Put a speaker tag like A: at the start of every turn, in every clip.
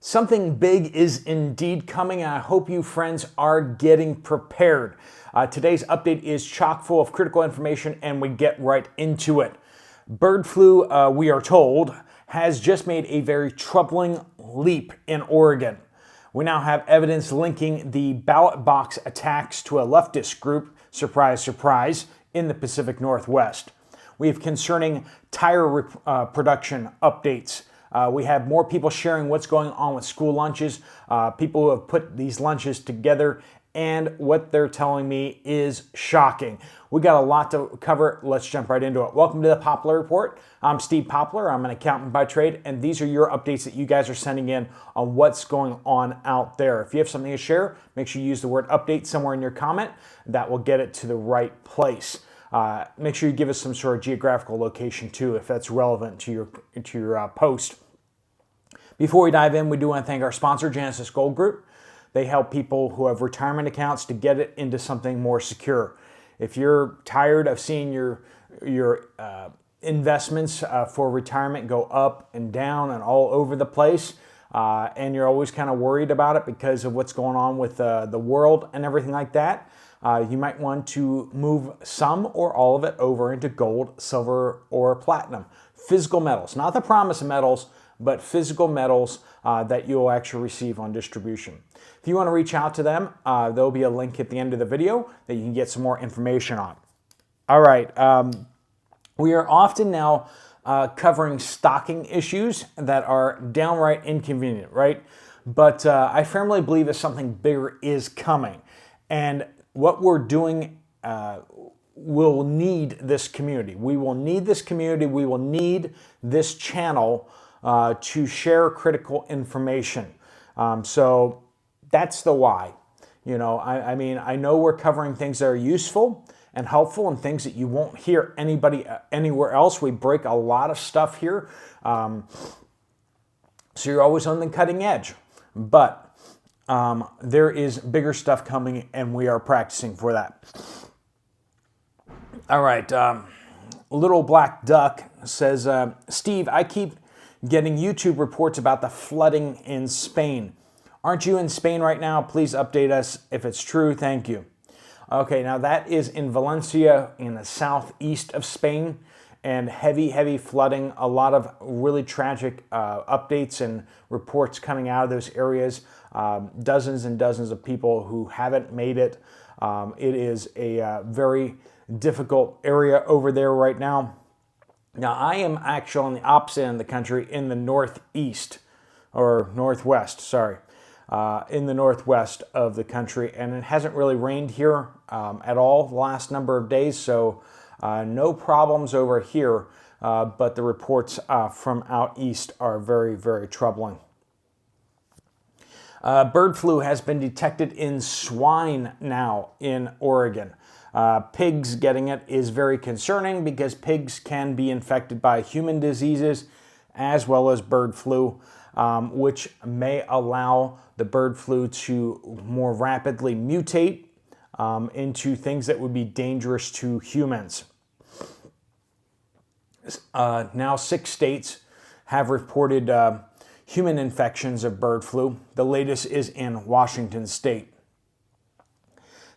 A: Something big is indeed coming, and I hope you friends are getting prepared. Today's update is chock full of critical information, and we get right into it. Bird flu, we are told, has just made a very troubling leap in Oregon. We now have evidence linking the ballot box attacks to a leftist group, surprise, surprise, in the Pacific Northwest. We have concerning tire production updates. We have more people sharing what's going on with school lunches, people who have put these lunches together, and what they're telling me is shocking. We got a lot to cover. Let's jump right into it. Welcome to the Poplar Report. I'm Steve Poplar. I'm an accountant by trade, and these are your updates that you guys are sending in on what's going on out there. If you have something to share, make sure you use the word update somewhere in your comment. That will get it to the right place. Make sure you give us some sort of geographical location too, if that's relevant to your post. Before we dive in, we do want to thank our sponsor, Genesis Gold Group. They help people who have retirement accounts to get it into something more secure. If you're tired of seeing your investments for retirement go up and down and all over the place, and you're always kind of worried about it because of what's going on with the world and everything like that, you might want to move some or all of it over into gold, silver, or platinum. Physical metals, not the promise of metals, but physical metals that you'll actually receive on distribution. If you want to reach out to them, there'll be a link at the end of the video that you can get some more information on. All right, we are often now covering stocking issues that are downright inconvenient, right? But I firmly believe that something bigger is coming. And what we're doing will need this community. We will need this community. We will need this channel to share critical information. So that's the why. You know, I mean, I know we're covering things that are useful and helpful and things that you won't hear anybody anywhere else. We break a lot of stuff here. So you're always on the cutting edge. But there is bigger stuff coming, and we are practicing for that. All right. Little Black Duck says, Steve, I keep getting YouTube reports about the flooding in Spain. Aren't you in Spain right now? Please update us if it's true. Thank you. Okay, now that is in Valencia in the southeast of Spain, and heavy flooding. A lot of really tragic updates and reports coming out of those areas. Dozens and dozens of people who haven't made it. It is a very difficult area over there right now. Now, I am actually on the opposite end of the country in the northeast, or northwest, sorry, in the northwest of the country, and it hasn't really rained here at all the last number of days, so no problems over here, but the reports from out east are very troubling. Bird flu has been detected in swine now in Oregon. Pigs getting it is very concerning because pigs can be infected by human diseases as well as bird flu, which may allow the bird flu to more rapidly mutate into things that would be dangerous to humans. Now 6 states have reported human infections of bird flu. The latest is in Washington state.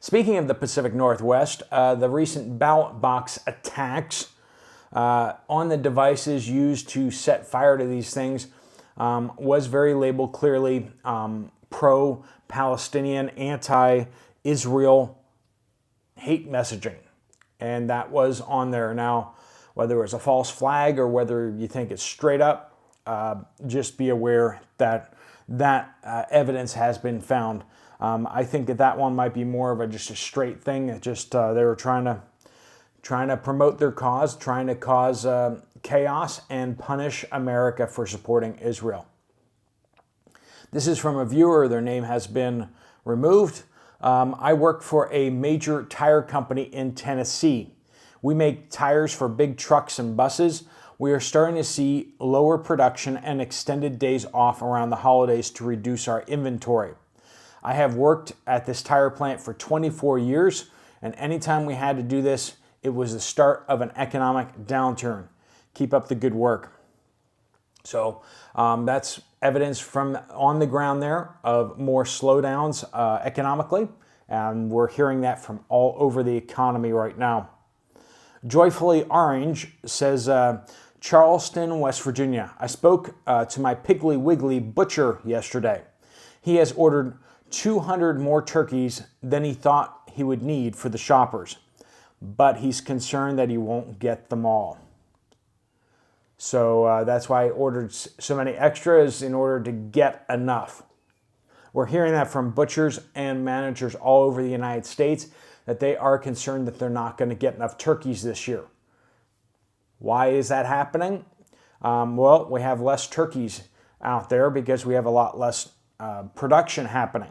A: Speaking of the Pacific Northwest, the recent ballot box attacks on the devices used to set fire to these things was very labeled clearly pro-Palestinian, anti-Israel hate messaging. And that was on there. Now, whether it was a false flag or whether you think it's straight up, just be aware that evidence has been found. I think that one might be more of just a straight thing. It just they were trying to promote their cause, trying to cause chaos and punish America for supporting Israel. This is from a viewer. Their name has been removed. I work for a major tire company in Tennessee. We make tires for big trucks and buses. We are starting to see lower production and extended days off around the holidays to reduce our inventory. I have worked at this tire plant for 24 years, and anytime we had to do this, it was the start of an economic downturn. Keep up the good work. So that's evidence from on the ground there of more slowdowns economically, and we're hearing that from all over the economy right now. Joyfully Orange says, Charleston, West Virginia. I spoke to my Piggly Wiggly butcher yesterday. He has ordered 200 more turkeys than he thought he would need for the shoppers, but he's concerned that he won't get them all. So that's why I ordered so many extras in order to get enough. We're hearing that from butchers and managers all over the United States that they are concerned that they're not going to get enough turkeys this year. Why is that happening? Well, we have less turkeys out there because we have a lot less production happening.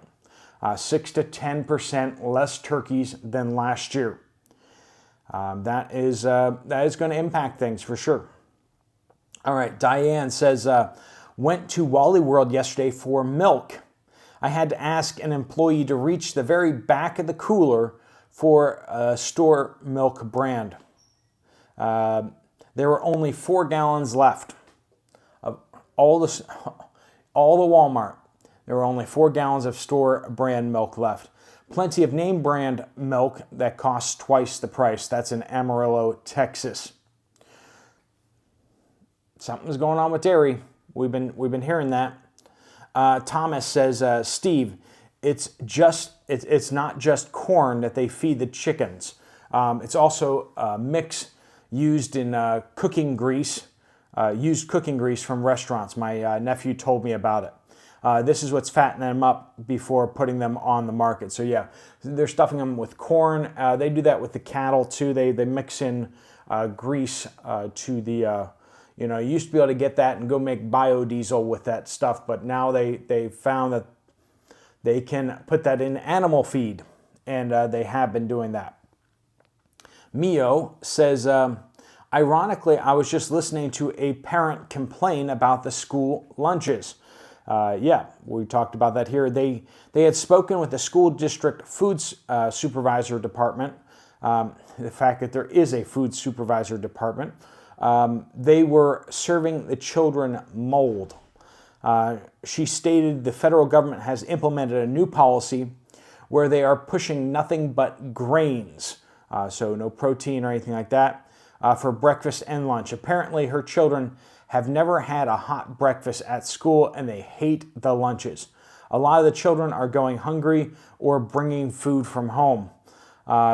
A: 6 to 10% less turkeys than last year. That is going to impact things for sure. All right, Diane says, went to Wally World yesterday for milk. I had to ask an employee to reach the very back of the cooler for a store milk brand. There were only 4 gallons left of all the Walmart. There were only 4 gallons of store brand milk left. Plenty of name brand milk that costs twice the price. That's in Amarillo, Texas. Something's going on with dairy. We've been hearing that. Thomas says, Steve, it's not just corn that they feed the chickens. It's also a mix used in cooking grease, used cooking grease from restaurants. My nephew told me about it. This is what's fattening them up before putting them on the market. So yeah, they're stuffing them with corn. They do that with the cattle too. They mix in grease to the, you used to be able to get that and go make biodiesel with that stuff, but now they found that they can put that in animal feed, and they have been doing that. Mio says, ironically, I was just listening to a parent complain about the school lunches. Yeah, we talked about that here. They had spoken with the school district food supervisor department, the fact that there is a food supervisor department. They were serving the children mold. She stated the federal government has implemented a new policy where they are pushing nothing but grains, so no protein or anything like that, for breakfast and lunch. Apparently, her children have never had a hot breakfast at school, and they hate the lunches. A lot of the children are going hungry or bringing food from home.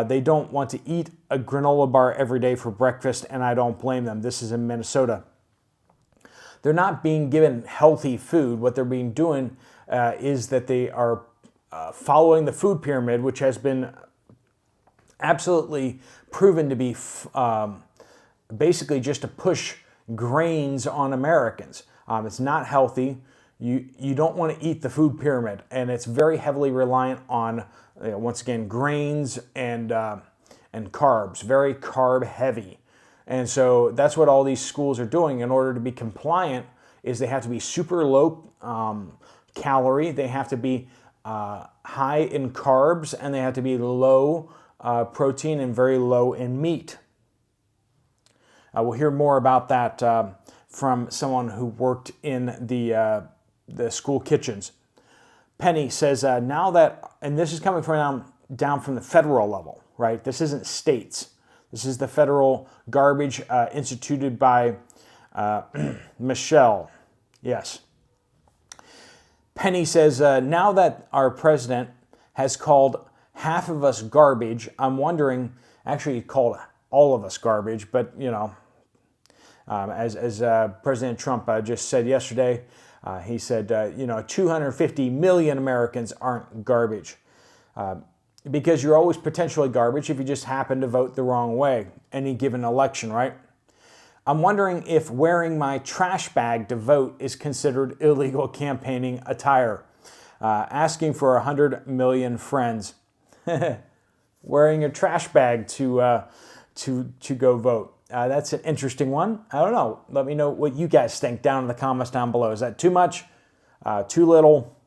A: They don't want to eat a granola bar every day for breakfast, and I don't blame them. This is in Minnesota. They're not being given healthy food. What they're being doing is that they are following the food pyramid, which has been absolutely proven to be basically just to push grains on Americans. It's not healthy. You don't want to eat the food pyramid, and it's very heavily reliant on, once again, grains and carbs, very carb heavy. And so that's what all these schools are doing in order to be compliant. Is they have to be super low calorie, they have to be high in carbs, and they have to be low protein and very low in meat. We'll hear more about that from someone who worked in the school kitchens. Penny says, now that, and this is coming from down from the federal level, right? This isn't states. This is the federal garbage instituted by Michelle. Yes. Penny says, now that our president has called half of us garbage, I'm wondering, actually he called all of us garbage, but as President Trump just said yesterday, he said, 250 million Americans aren't garbage. Because you're always potentially garbage if you just happen to vote the wrong way, any given election, right? I'm wondering if wearing my trash bag to vote is considered illegal campaigning attire. Asking for 100 million friends. Wearing a trash bag to go vote. That's an interesting one. I don't know. Let me know what you guys think down in the comments down below. Is that too much? Too little?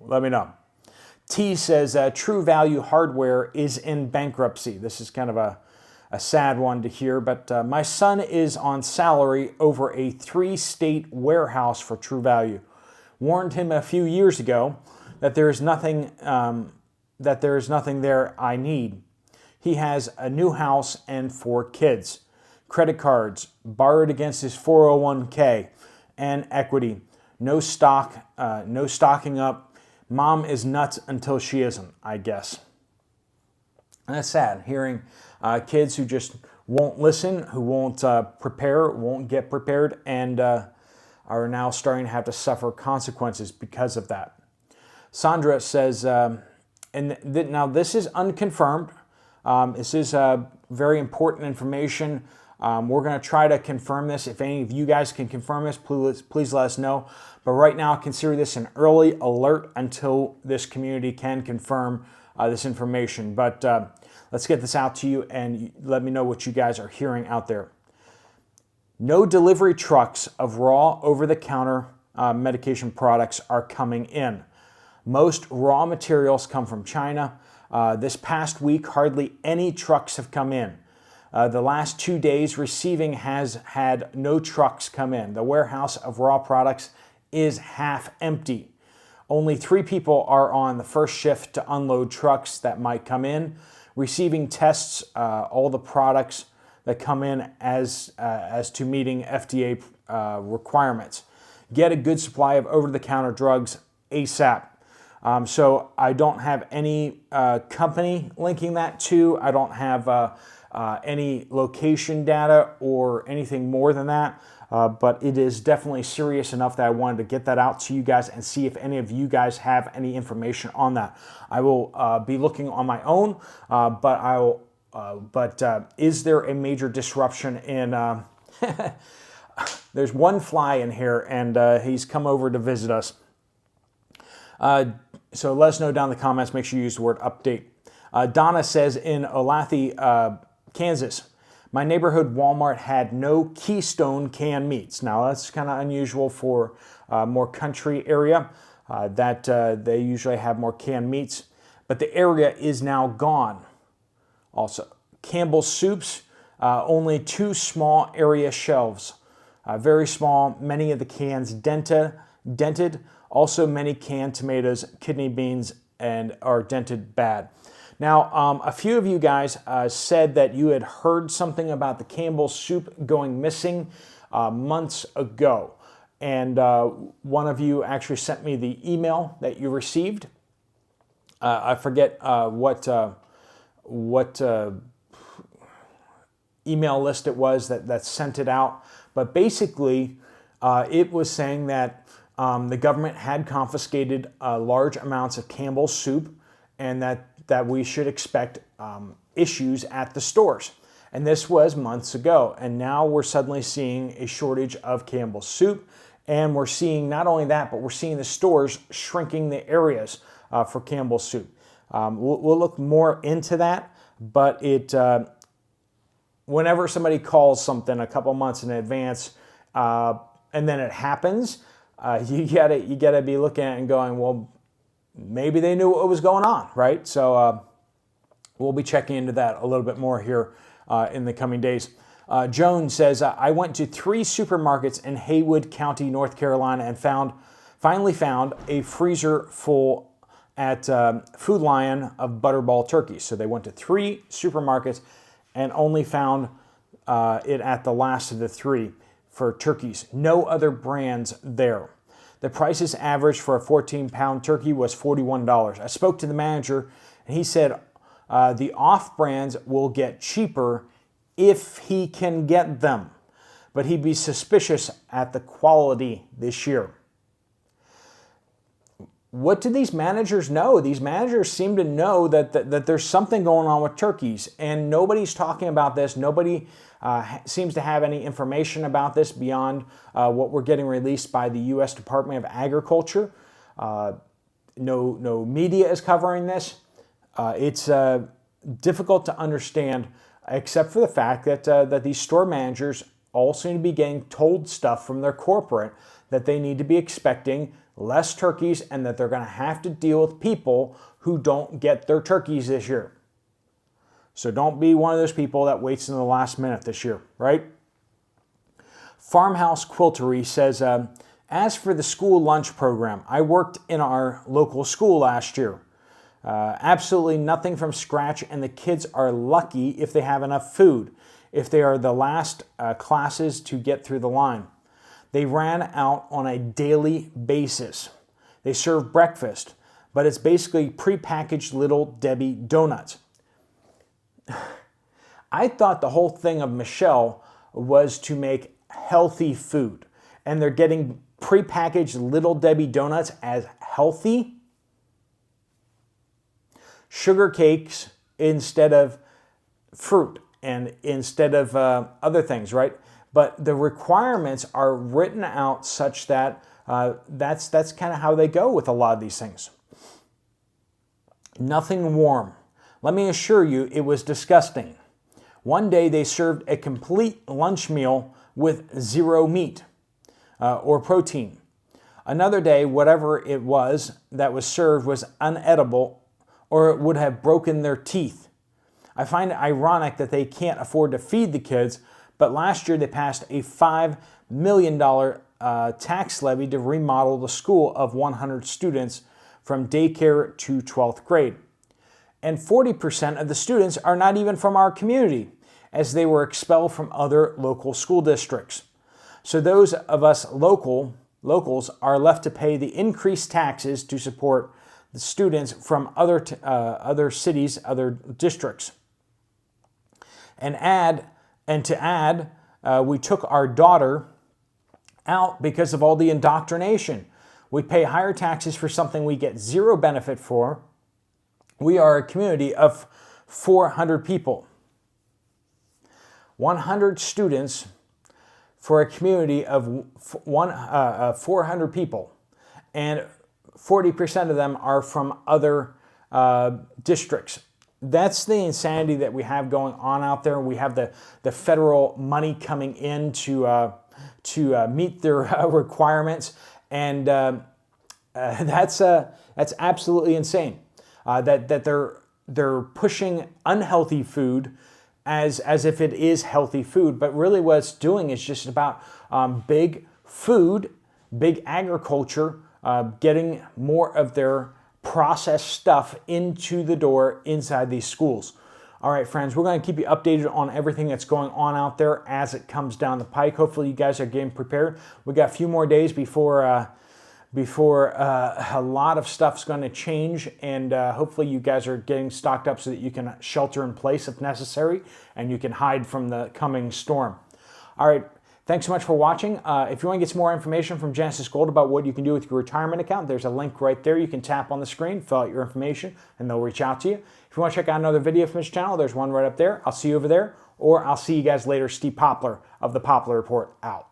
A: Let me know. T says, True Value Hardware is in bankruptcy. This is kind of a sad one to hear, but my son is on salary over a 3-state warehouse for True Value. Warned him a few years ago that there is nothing there I need. He has a new house and 4 kids, credit cards, borrowed against his 401k, and equity. No stock, no stocking up. Mom is nuts until she isn't, I guess. And that's sad, hearing kids who just won't listen, who won't prepare, won't get prepared, and are now starting to have to suffer consequences because of that. Sandra says, now this is unconfirmed. This is very important information. We're going to try to confirm this. If any of you guys can confirm this, please let us know. But right now, consider this an early alert until this community can confirm this information. But let's get this out to you and let me know what you guys are hearing out there. No delivery trucks of raw over-the-counter medication products are coming in. Most raw materials come from China. This past week, hardly any trucks have come in. The last 2 days, receiving has had no trucks come in. The warehouse of raw products is half empty. Only 3 people are on the first shift to unload trucks that might come in. Receiving tests all the products that come in as to meeting FDA requirements. Get a good supply of over-the-counter drugs ASAP. So I don't have any company linking that to. I don't have any location data or anything more than that. But it is definitely serious enough that I wanted to get that out to you guys and see if any of you guys have any information on that. I will be looking on my own, but is there a major disruption in... There's one fly in here, and he's come over to visit us. So let us know down in the comments. Make sure you use the word update. Donna says, in Olathe, Kansas, my neighborhood Walmart had no Keystone canned meats. Now, that's kind of unusual for more country area that they usually have more canned meats. But the area is now gone. Also, Campbell's Soups, only 2 small area shelves. Very small, many of the cans dented. Also, many canned tomatoes, kidney beans, and are dented bad. Now, a few of you guys said that you had heard something about the Campbell's Soup going missing months ago. And one of you actually sent me the email that you received. I forget what email list it was that sent it out. But basically, it was saying that the government had confiscated large amounts of Campbell's Soup, and that we should expect issues at the stores. And this was months ago. And now we're suddenly seeing a shortage of Campbell's Soup. And we're seeing not only that, but we're seeing the stores shrinking the areas for Campbell's Soup. We'll look more into that. But whenever somebody calls something a couple months in advance, and then it happens, you gotta be looking at it and going, well, maybe they knew what was going on, right? So we'll be checking into that a little bit more here in the coming days. Joan says, I went to 3 supermarkets in Haywood County, North Carolina, and finally found a freezer full at Food Lion of Butterball turkeys. So they went to 3 supermarkets and only found it at the last of the 3 for turkeys. No other brands there. The prices average for a 14-pound turkey was $41. I spoke to the manager, and he said the off-brands will get cheaper if he can get them, but he'd be suspicious at the quality this year. What do these managers know? These managers seem to know that there's something going on with turkeys, and nobody's talking about this. Nobody seems to have any information about this beyond what we're getting released by the U.S. Department of Agriculture. No media is covering this. It's difficult to understand, except for the fact that these store managers all seem to be getting told stuff from their corporate that they need to be expecting less turkeys and that they're going to have to deal with people who don't get their turkeys this year. So don't be one of those people that waits in the last minute this year, right? Farmhouse Quiltery says, as for the school lunch program, I worked in our local school last year. Absolutely nothing from scratch, and the kids are lucky if they have enough food, if they are the last classes to get through the line. They ran out on a daily basis. They serve breakfast, but it's basically prepackaged Little Debbie donuts. I thought the whole thing of Michelle was to make healthy food, and they're getting prepackaged Little Debbie donuts as healthy. Sugar cakes instead of fruit and instead of other things, right? But the requirements are written out such that that's kind of how they go with a lot of these things. Nothing warm. Let me assure you, it was disgusting. One day they served a complete lunch meal with zero meat or protein. Another day, whatever it was that was served was unedible, or it would have broken their teeth. I find it ironic that they can't afford to feed the kids, but last year they passed a $5 million tax levy to remodel the school of 100 students from daycare to 12th grade. And 40% of the students are not even from our community, as they were expelled from other local school districts. So those of us locals are left to pay the increased taxes to support the students from other cities, other districts. And to add, we took our daughter out because of all the indoctrination. We pay higher taxes for something we get zero benefit for. We are a community of 400 people. 100 students for a community of 400 people. And 40% of them are from other districts. That's the insanity that we have going on out there. We have the federal money coming in to meet their requirements, and that's absolutely insane. That they're pushing unhealthy food as if it is healthy food, but really what it's doing is just about big food, big agriculture, getting more of their processed stuff into the door inside these schools. All right, friends, we're going to keep you updated on everything that's going on out there as it comes down the pike. Hopefully you guys are getting prepared. We got a few more days before a lot of stuff's going to change, and hopefully you guys are getting stocked up so that you can shelter in place if necessary, and you can hide from the coming storm. All right. Thanks so much for watching. If you want to get some more information from Genesis Gold about what you can do with your retirement account, there's a link right there. You can tap on the screen, fill out your information, and they'll reach out to you. If you want to check out another video from this channel, there's one right up there. I'll see you over there, or I'll see you guys later. Steve Poplar of the Poplar Report out.